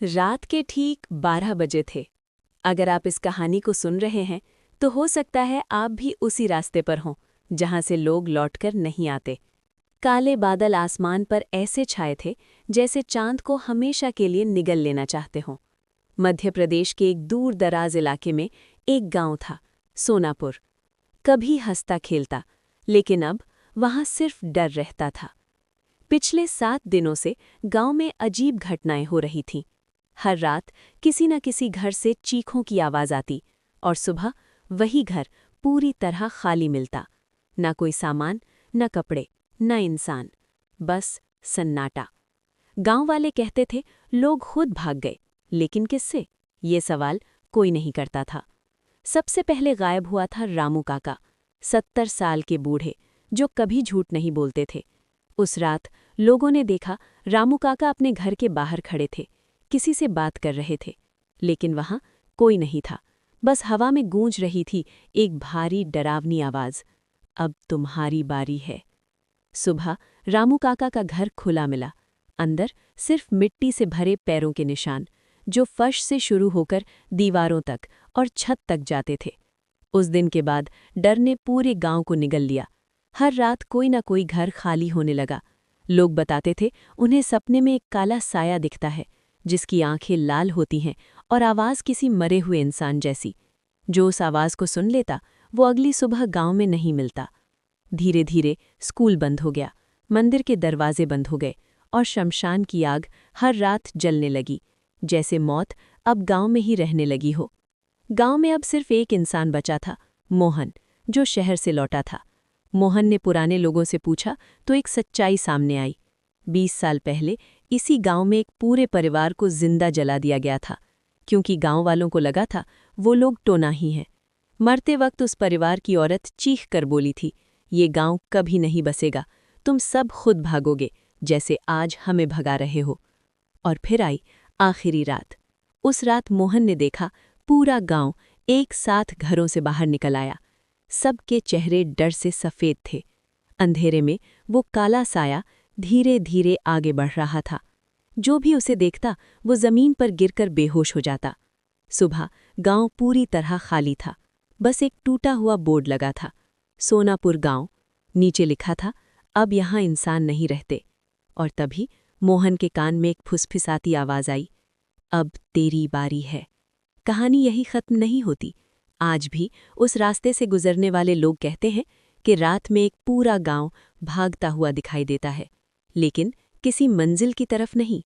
रात के ठीक 12 बजे थे। अगर आप इस कहानी को सुन रहे हैं तो हो सकता है आप भी उसी रास्ते पर हों जहां से लोग लौटकर नहीं आते। काले बादल आसमान पर ऐसे छाए थे जैसे चांद को हमेशा के लिए निगल लेना चाहते हों। मध्य प्रदेश के एक दूर दराज इलाके में एक गांव था, सोनापुर। कभी हंसता खेलता, लेकिन अब वहां सिर्फ डर रहता था। पिछले 7 दिनों से गांव में अजीब घटनाएं हो रही थीं। हर रात किसी न किसी घर से चीखों की आवाज आती और सुबह वही घर पूरी तरह खाली मिलता। न कोई सामान, न कपड़े, न इंसान, बस सन्नाटा। गांव वाले कहते थे लोग खुद भाग गए, लेकिन किससे? ये सवाल कोई नहीं करता था। सबसे पहले गायब हुआ था रामू काका, 70 साल के बूढ़े जो कभी झूठ नहीं बोलते थे। उस रात लोगों ने देखा रामू काका अपने घर के बाहर खड़े थे, किसी से बात कर रहे थे, लेकिन वहां कोई नहीं था। बस हवा में गूंज रही थी एक भारी डरावनी आवाज, अब तुम्हारी बारी है। सुबह रामू काका का घर खुला मिला। अंदर सिर्फ मिट्टी से भरे पैरों के निशान, जो फर्श से शुरू होकर दीवारों तक और छत तक जाते थे। उस दिन के बाद डर ने पूरे गांव को निगल लिया। हर रात कोई न कोई घर खाली होने लगा। लोग बताते थे उन्हें सपने में एक काला साया दिखता है, जिसकी आंखें लाल होती हैं और आवाज़ किसी मरे हुए इंसान जैसी। जो उस आवाज़ को सुन लेता वो अगली सुबह गांव में नहीं मिलता। धीरे धीरे स्कूल बंद हो गया, मंदिर के दरवाजे बंद हो गए और शमशान की आग हर रात जलने लगी, जैसे मौत अब गांव में ही रहने लगी हो। गांव में अब सिर्फ एक इंसान बचा था, मोहन, जो शहर से लौटा था। मोहन ने पुराने लोगों से पूछा तो एक सच्चाई सामने आई। 20 साल पहले इसी गांव में एक पूरे परिवार को जिंदा जला दिया गया था, क्योंकि गांव वालों को लगा था वो लोग टोना ही हैं। मरते वक्त उस परिवार की औरत चीख कर बोली थी, ये गांव कभी नहीं बसेगा, तुम सब खुद भागोगे जैसे आज हमें भगा रहे हो। और फिर आई आखिरी रात। उस रात मोहन ने देखा पूरा गांव एक साथ घरों से बाहर निकल आया। सबके चेहरे डर से सफ़ेद थे। अंधेरे में वो काला साया धीरे धीरे आगे बढ़ रहा था। जो भी उसे देखता वो ज़मीन पर गिरकर बेहोश हो जाता। सुबह गांव पूरी तरह खाली था। बस एक टूटा हुआ बोर्ड लगा था, सोनापुर गांव। नीचे लिखा था, अब यहाँ इंसान नहीं रहते। और तभी मोहन के कान में एक फुसफिसाती आवाज़ आई, अब तेरी बारी है। कहानी यही खत्म नहीं होती। आज भी उस रास्ते से गुजरने वाले लोग कहते हैं कि रात में एक पूरा गांव भागता हुआ दिखाई देता है, लेकिन किसी मंजिल की तरफ नहीं।